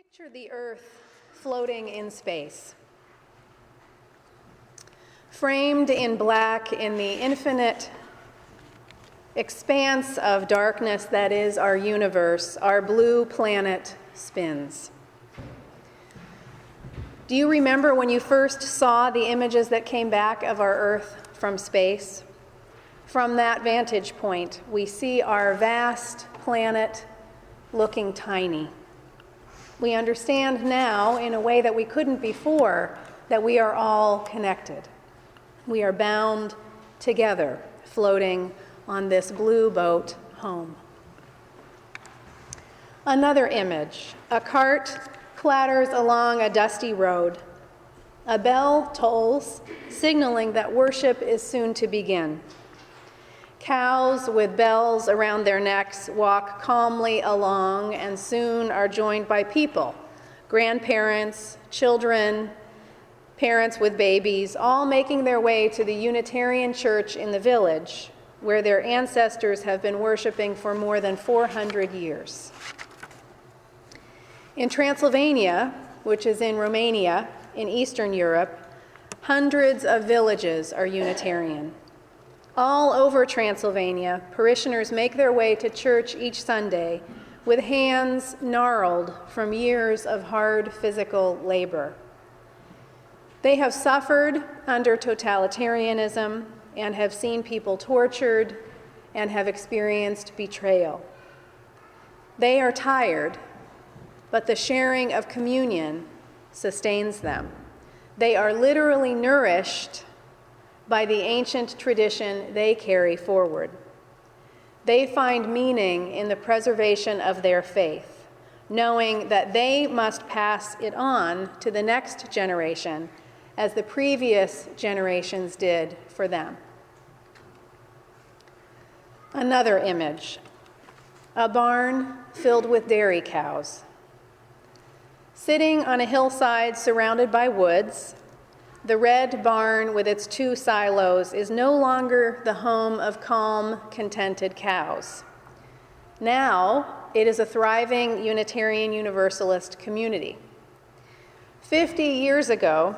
Picture the Earth floating in space. Framed in black in the infinite expanse of darkness that is our universe, our blue planet spins. Do you remember when you first saw the images that came back of our Earth from space? From that vantage point, we see our vast planet looking tiny. We understand now, in a way that we couldn't before, that we are all connected. We are bound together, floating on this blue boat home. Another image. A cart clatters along a dusty road. A bell tolls, signaling that worship is soon to begin. Cows with bells around their necks walk calmly along and soon are joined by people, grandparents, children, parents with babies, all making their way to the Unitarian church in the village, where their ancestors have been worshiping for more than 400 years. In Transylvania, which is in Romania, in Eastern Europe, hundreds of villages are Unitarian. All over Transylvania, parishioners make their way to church each Sunday with hands gnarled from years of hard physical labor. They have suffered under totalitarianism and have seen people tortured and have experienced betrayal. They are tired, but the sharing of communion sustains them. They are literally nourished by the ancient tradition they carry forward. They find meaning in the preservation of their faith, knowing that they must pass it on to the next generation as the previous generations did for them. Another image, a barn filled with dairy cows. Sitting on a hillside surrounded by woods, the red barn with its 2 silos is no longer the home of calm, contented cows. Now, it is a thriving Unitarian Universalist community. 50 years ago,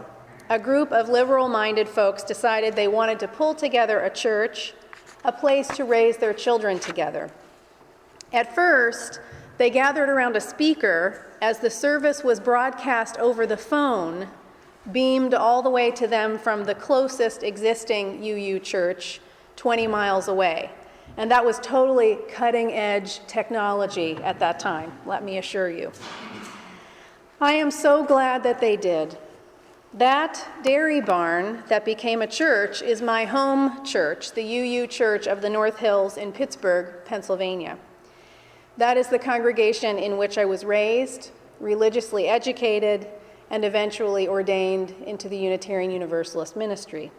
a group of liberal-minded folks decided they wanted to pull together a church, a place to raise their children together. At first, they gathered around a speaker as the service was broadcast over the phone, beamed all the way to them from the closest existing UU church 20 miles away. And that was totally cutting-edge technology at that time, let me assure you. I am so glad that they did. That dairy barn that became a church is my home church, the UU Church of the North Hills in Pittsburgh, Pennsylvania. That is the congregation in which I was raised, religiously educated, and eventually ordained into the Unitarian Universalist ministry.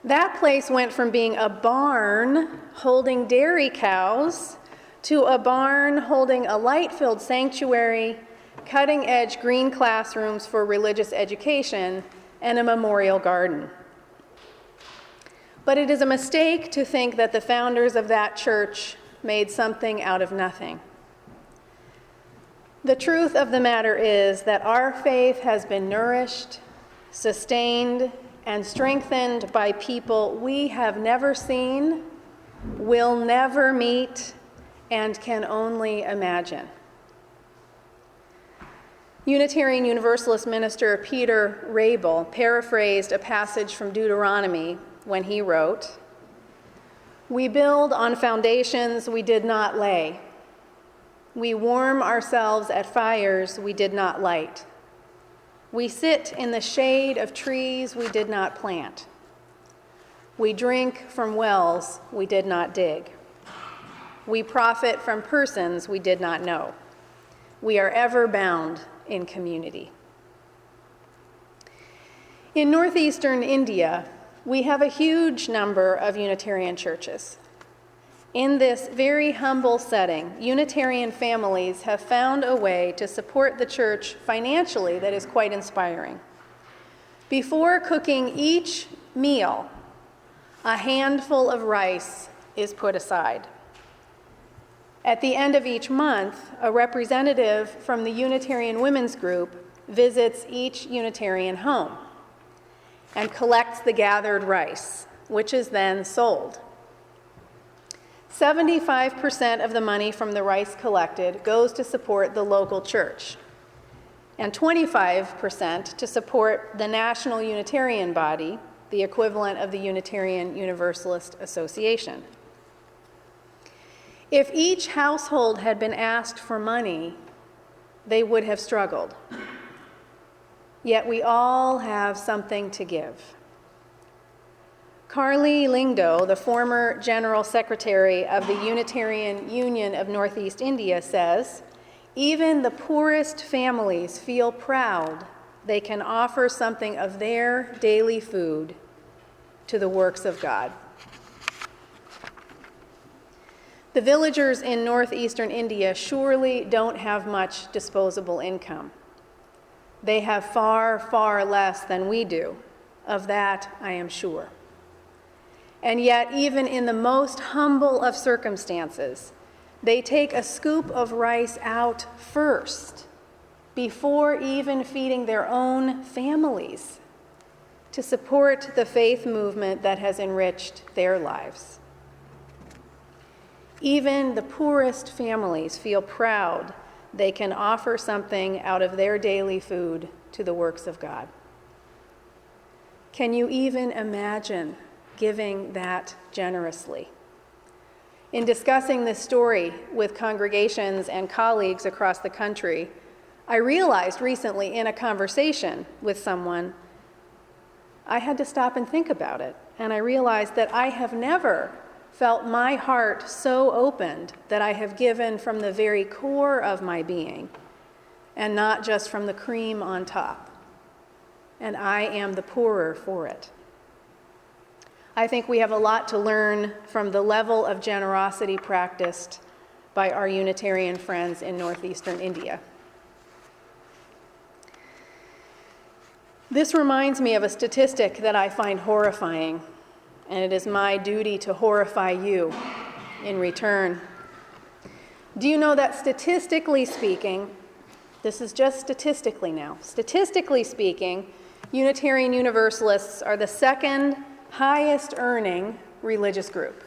That place went from being a barn holding dairy cows to a barn holding a light-filled sanctuary, cutting-edge green classrooms for religious education, and a memorial garden. But it is a mistake to think that the founders of that church made something out of nothing. The truth of the matter is that our faith has been nourished, sustained, and strengthened by people we have never seen, will never meet, and can only imagine. Unitarian Universalist minister Peter Rabel paraphrased a passage from Deuteronomy when he wrote, "We build on foundations we did not lay. We warm ourselves at fires we did not light. We sit in the shade of trees we did not plant. We drink from wells we did not dig. We profit from persons we did not know. We are ever bound in community." In northeastern India, we have a huge number of Unitarian churches. In this very humble setting, Unitarian families have found a way to support the church financially that is quite inspiring. Before cooking each meal, a handful of rice is put aside. At the end of each month, a representative from the Unitarian Women's Group visits each Unitarian home and collects the gathered rice, which is then sold. 75% of the money from the rice collected goes to support the local church, and 25% to support the national Unitarian body, the equivalent of the Unitarian Universalist Association. If each household had been asked for money, they would have struggled. Yet we all have something to give. Carly Lingdo, the former General Secretary of the Unitarian Union of Northeast India, says, "Even the poorest families feel proud they can offer something of their daily food to the works of God." The villagers in northeastern India surely don't have much disposable income. They have far, far less than we do. Of that, I am sure. And yet, even in the most humble of circumstances, they take a scoop of rice out first, before even feeding their own families, to support the faith movement that has enriched their lives. Even the poorest families feel proud they can offer something out of their daily food to the works of God. Can you even imagine giving that generously? In discussing this story with congregations and colleagues across the country, I realized recently in a conversation with someone, I had to stop and think about it, and I realized that I have never felt my heart so opened that I have given from the very core of my being, and not just from the cream on top. And I am the poorer for it. I think we have a lot to learn from the level of generosity practiced by our Unitarian friends in northeastern India. This reminds me of a statistic that I find horrifying, and it is my duty to horrify you in return. Do you know that statistically speaking, this is just statistically now, statistically speaking, Unitarian Universalists are the second highest earning religious group.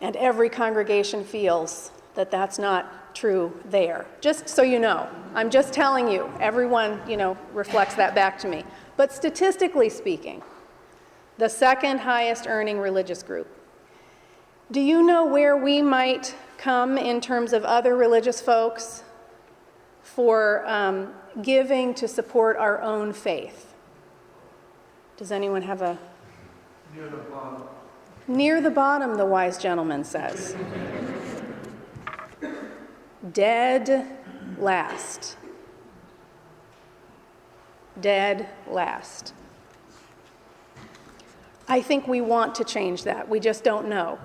And every congregation feels that that's not true there. Just so you know, I'm just telling you, everyone, reflects that back to me. But statistically speaking, the second highest earning religious group. Do you know where we might come in terms of other religious folks for giving to support our own faith? Does anyone have a? Near the bottom. Near the bottom, the wise gentleman says. Dead last. Dead last. I think we want to change that. We just don't know.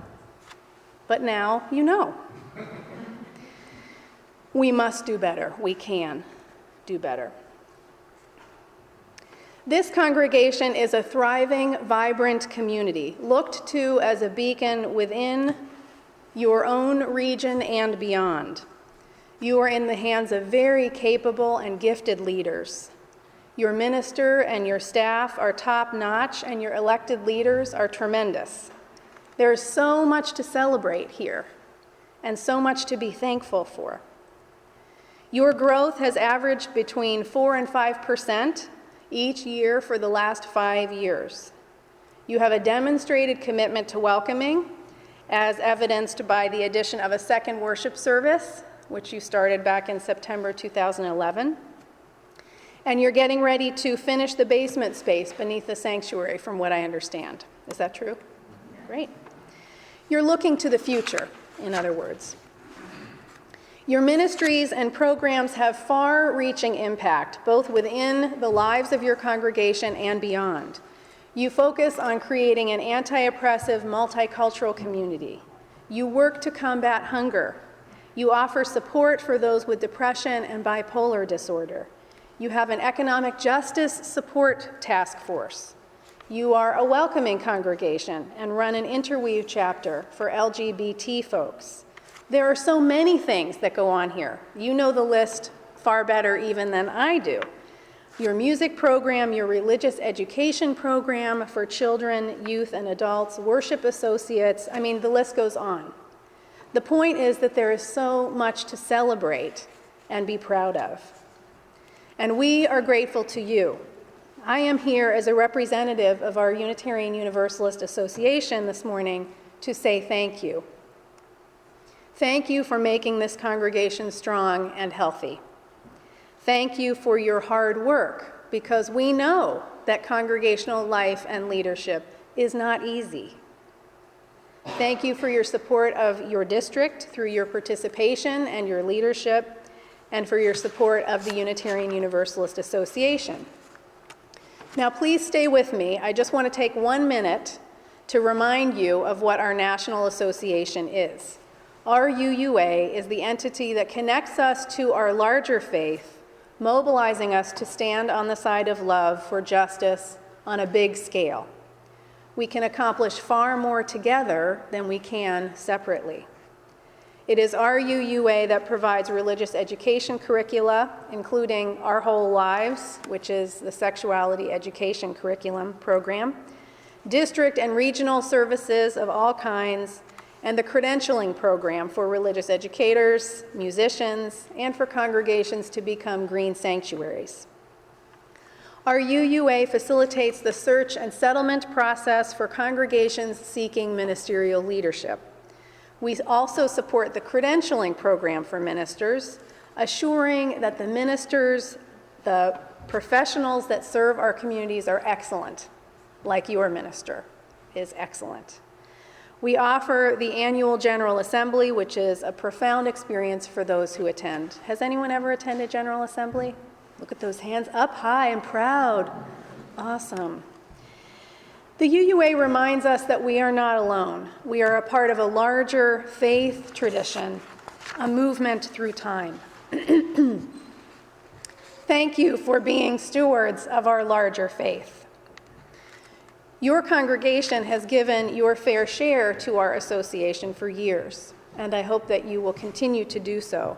But now you know. We must do better. We can do better. This congregation is a thriving, vibrant community, looked to as a beacon within your own region and beyond. You are in the hands of very capable and gifted leaders. Your minister and your staff are top-notch, and your elected leaders are tremendous. There is so much to celebrate here, and so much to be thankful for. Your growth has averaged between 4% and 5% each year for the last 5 years. You have a demonstrated commitment to welcoming, as evidenced by the addition of a second worship service, which you started back in September 2011. And you're getting ready to finish the basement space beneath the sanctuary, from what I understand. Is that true? Great. You're looking to the future, in other words. Your ministries and programs have far-reaching impact, both within the lives of your congregation and beyond. You focus on creating an anti-oppressive, multicultural community. You work to combat hunger. You offer support for those with depression and bipolar disorder. You have an economic justice support task force. You are a welcoming congregation and run an interweave chapter for LGBT folks. There are so many things that go on here. You know the list far better even than I do. Your music program, your religious education program for children, youth, and adults, worship associates, I mean, the list goes on. The point is that there is so much to celebrate and be proud of. And we are grateful to you. I am here as a representative of our Unitarian Universalist Association this morning to say thank you. Thank you for making this congregation strong and healthy. Thank you for your hard work, because we know that congregational life and leadership is not easy. Thank you for your support of your district through your participation and your leadership, and for your support of the Unitarian Universalist Association. Now, please stay with me. I just want to take 1 minute to remind you of what our national association is. Our UUA is the entity that connects us to our larger faith, mobilizing us to stand on the side of love for justice on a big scale. We can accomplish far more together than we can separately. It is our UUA that provides religious education curricula, including Our Whole Lives, which is the sexuality education curriculum program, district and regional services of all kinds, and the credentialing program for religious educators, musicians, and for congregations to become green sanctuaries. Our UUA facilitates the search and settlement process for congregations seeking ministerial leadership. We also support the credentialing program for ministers, assuring that the ministers, the professionals that serve our communities are excellent, like your minister is excellent. We offer the annual General Assembly, which is a profound experience for those who attend. Has anyone ever attended General Assembly? Look at those hands up high and proud. Awesome. The UUA reminds us that we are not alone. We are a part of a larger faith tradition, a movement through time. Thank you for being stewards of our larger faith. Your congregation has given your fair share to our association for years, and I hope that you will continue to do so.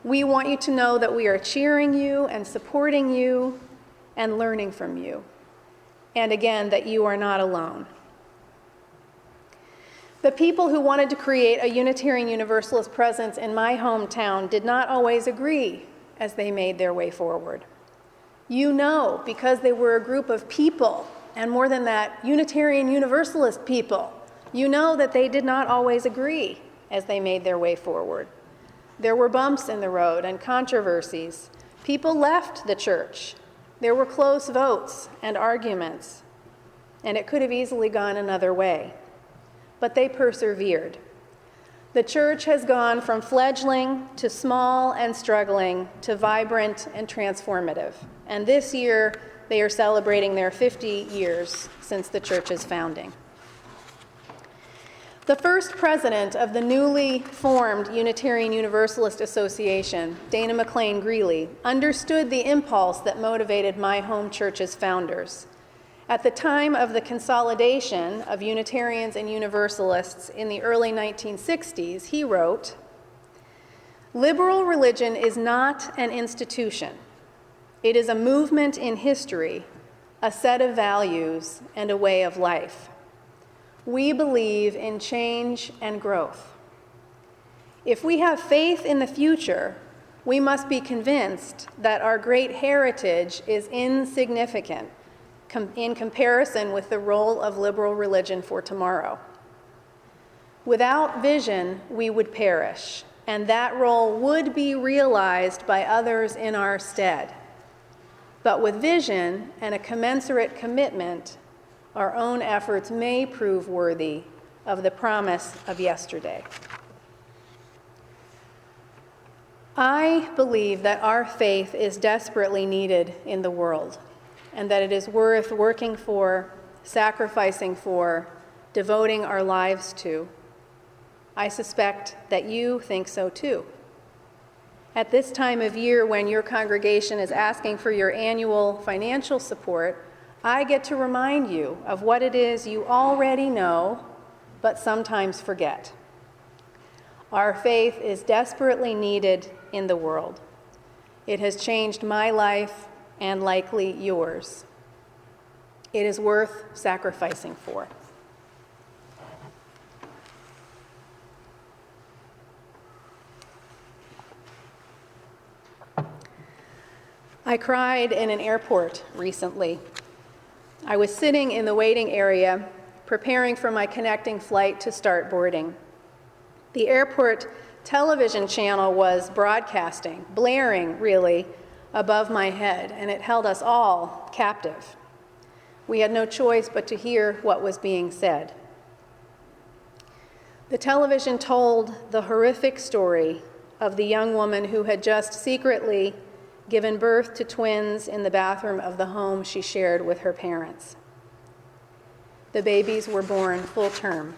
We want you to know that we are cheering you and supporting you and learning from you. And again, that you are not alone. The people who wanted to create a Unitarian Universalist presence in my hometown did not always agree as they made their way forward. You know, because they were a group of people, and more than that, Unitarian Universalist people, you know that they did not always agree as they made their way forward. There were bumps in the road and controversies. People left the church. There were close votes and arguments, and it could have easily gone another way. But they persevered. The church has gone from fledgling to small and struggling to vibrant and transformative. And this year, they are celebrating their 50 years since the church's founding. The first president of the newly formed Unitarian Universalist Association, Dana McLean Greeley, understood the impulse that motivated my home church's founders. At the time of the consolidation of Unitarians and Universalists in the early 1960s, he wrote, "Liberal religion is not an institution. It is a movement in history, a set of values, and a way of life. We believe in change and growth. If we have faith in the future, we must be convinced that our great heritage is insignificant in comparison with the role of liberal religion for tomorrow. Without vision, we would perish, and that role would be realized by others in our stead. But with vision and a commensurate commitment, our own efforts may prove worthy of the promise of yesterday." I believe that our faith is desperately needed in the world, and that it is worth working for, sacrificing for, devoting our lives to. I suspect that you think so too. At this time of year when your congregation is asking for your annual financial support, I get to remind you of what it is you already know, but sometimes forget. Our faith is desperately needed in the world. It has changed my life and likely yours. It is worth sacrificing for. I cried in an airport recently. I was sitting in the waiting area, preparing for my connecting flight to start boarding. The airport television channel was broadcasting, blaring, really, above my head, and it held us all captive. We had no choice but to hear what was being said. The television told the horrific story of the young woman who had just secretly given birth to twins in the bathroom of the home she shared with her parents. The babies were born full term.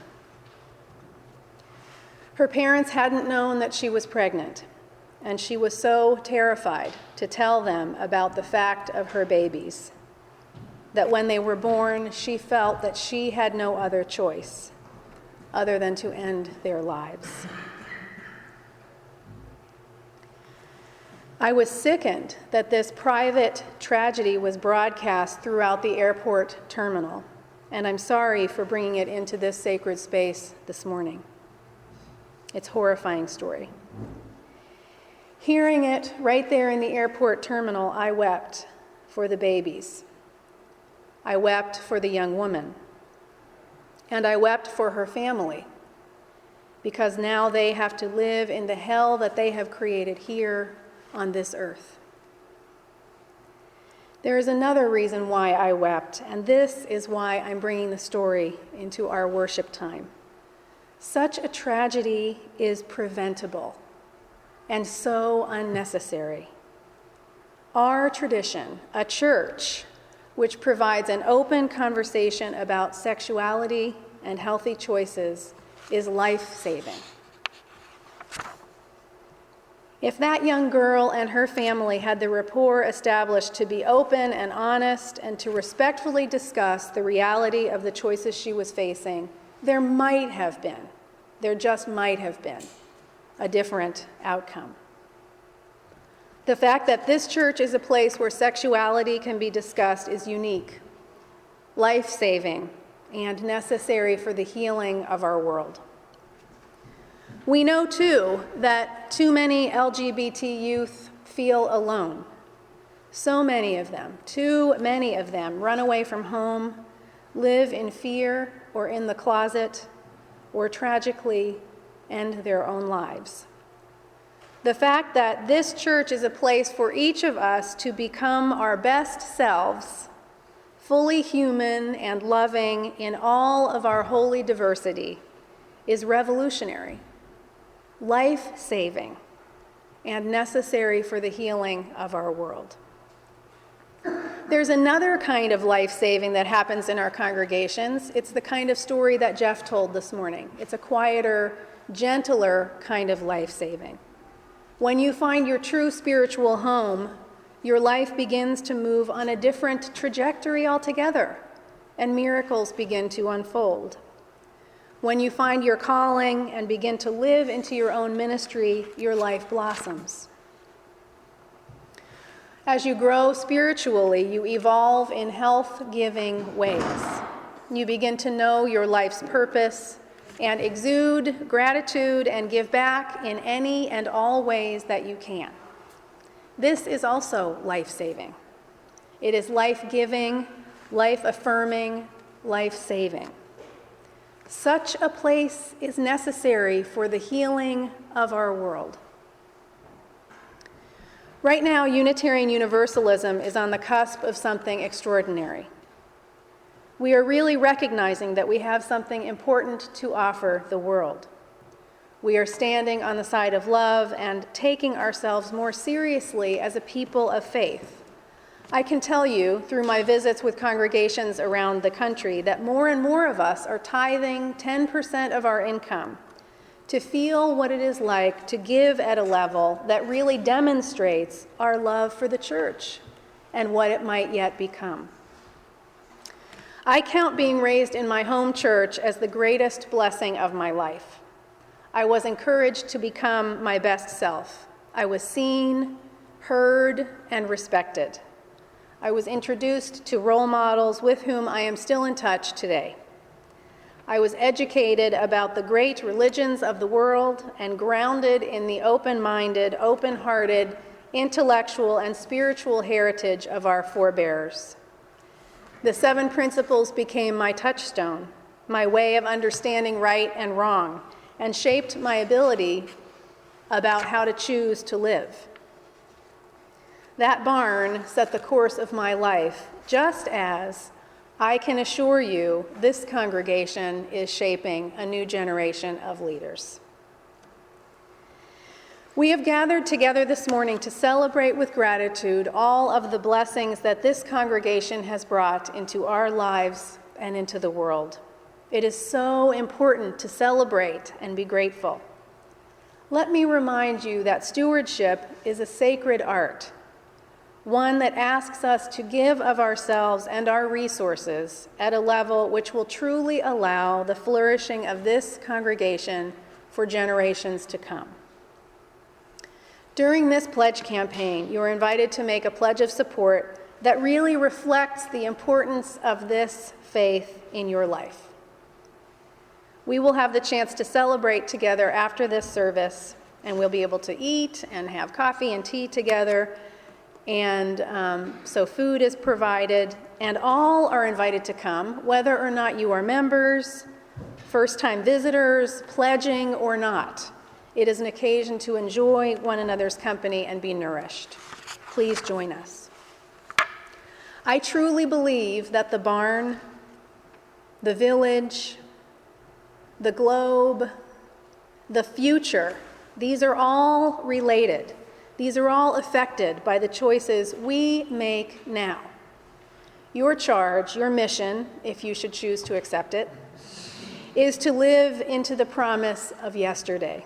Her parents hadn't known that she was pregnant, and she was so terrified to tell them about the fact of her babies that when they were born, she felt that she had no other choice other than to end their lives. I was sickened that this private tragedy was broadcast throughout the airport terminal, and I'm sorry for bringing it into this sacred space this morning. It's a horrifying story. Hearing it right there in the airport terminal, I wept for the babies. I wept for the young woman. And I wept for her family, because now they have to live in the hell that they have created here on this earth. There is another reason why I wept, and this is why I'm bringing the story into our worship time. Such a tragedy is preventable and so unnecessary. Our tradition, a church which provides an open conversation about sexuality and healthy choices, is life-saving. If that young girl and her family had the rapport established to be open and honest and to respectfully discuss the reality of the choices she was facing, there just might have been, a different outcome. The fact that this church is a place where sexuality can be discussed is unique, life-saving, and necessary for the healing of our world. We know, too, that too many LGBT youth feel alone. So many of them, too many of them, run away from home, live in fear or in the closet, or tragically end their own lives. The fact that this church is a place for each of us to become our best selves, fully human and loving in all of our holy diversity, is revolutionary, life-saving, and necessary for the healing of our world. There's another kind of life-saving that happens in our congregations. It's the kind of story that Jeff told this morning. It's a quieter, gentler kind of life-saving. When you find your true spiritual home, your life begins to move on a different trajectory altogether, and miracles begin to unfold. When you find your calling and begin to live into your own ministry, your life blossoms. As you grow spiritually, you evolve in health-giving ways. You begin to know your life's purpose and exude gratitude and give back in any and all ways that you can. This is also life-saving. It is life-giving, life-affirming, life-saving. Such a place is necessary for the healing of our world. Right now, Unitarian Universalism is on the cusp of something extraordinary. We are really recognizing that we have something important to offer the world. We are standing on the side of love and taking ourselves more seriously as a people of faith. I can tell you through my visits with congregations around the country that more and more of us are tithing 10% of our income to feel what it is like to give at a level that really demonstrates our love for the church and what it might yet become. I count being raised in my home church as the greatest blessing of my life. I was encouraged to become my best self. I was seen, heard, and respected. I was introduced to role models with whom I am still in touch today. I was educated about the great religions of the world and grounded in the open-minded, open-hearted, intellectual, and spiritual heritage of our forebears. The 7 principles became my touchstone, my way of understanding right and wrong, and shaped my ability about how to choose to live. That barn set the course of my life, just as I can assure you this congregation is shaping a new generation of leaders. We have gathered together this morning to celebrate with gratitude all of the blessings that this congregation has brought into our lives and into the world. It is so important to celebrate and be grateful. Let me remind you that stewardship is a sacred art, one that asks us to give of ourselves and our resources at a level which will truly allow the flourishing of this congregation for generations to come. During this pledge campaign, you are invited to make a pledge of support that really reflects the importance of this faith in your life. We will have the chance to celebrate together after this service, and we'll be able to eat and have coffee and tea together. And so food is provided, and all are invited to come, whether or not you are members, first-time visitors, pledging or not. It is an occasion to enjoy one another's company and be nourished. Please join us. I truly believe that the barn, the village, the globe, the future, these are all related. These are all affected by the choices we make now. Your charge, your mission, if you should choose to accept it, is to live into the promise of yesterday.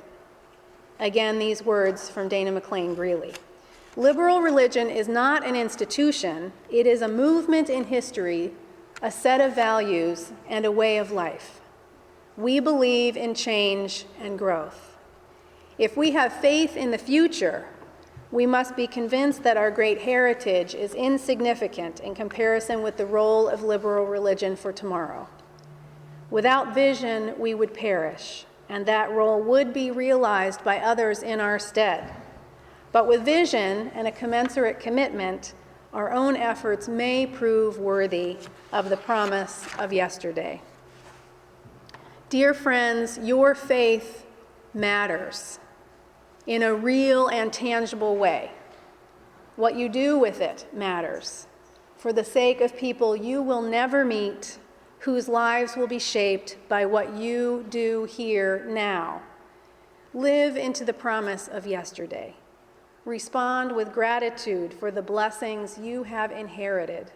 Again, these words from Dana McLean Greeley. Liberal religion is not an institution, it is a movement in history, a set of values, and a way of life. We believe in change and growth. If we have faith in the future, we must be convinced that our great heritage is insignificant in comparison with the role of liberal religion for tomorrow. Without vision, we would perish, and that role would be realized by others in our stead. But with vision and a commensurate commitment, our own efforts may prove worthy of the promise of yesterday. Dear friends, your faith matters in a real and tangible way. What you do with it matters, for the sake of people you will never meet, whose lives will be shaped by what you do here now. Live into the promise of yesterday. Respond with gratitude for the blessings you have inherited.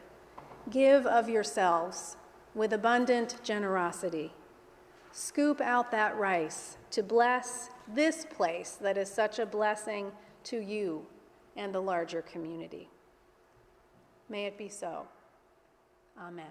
Give of yourselves with abundant generosity. Scoop out that rice to bless this place that is such a blessing to you and the larger community. May it be so. Amen.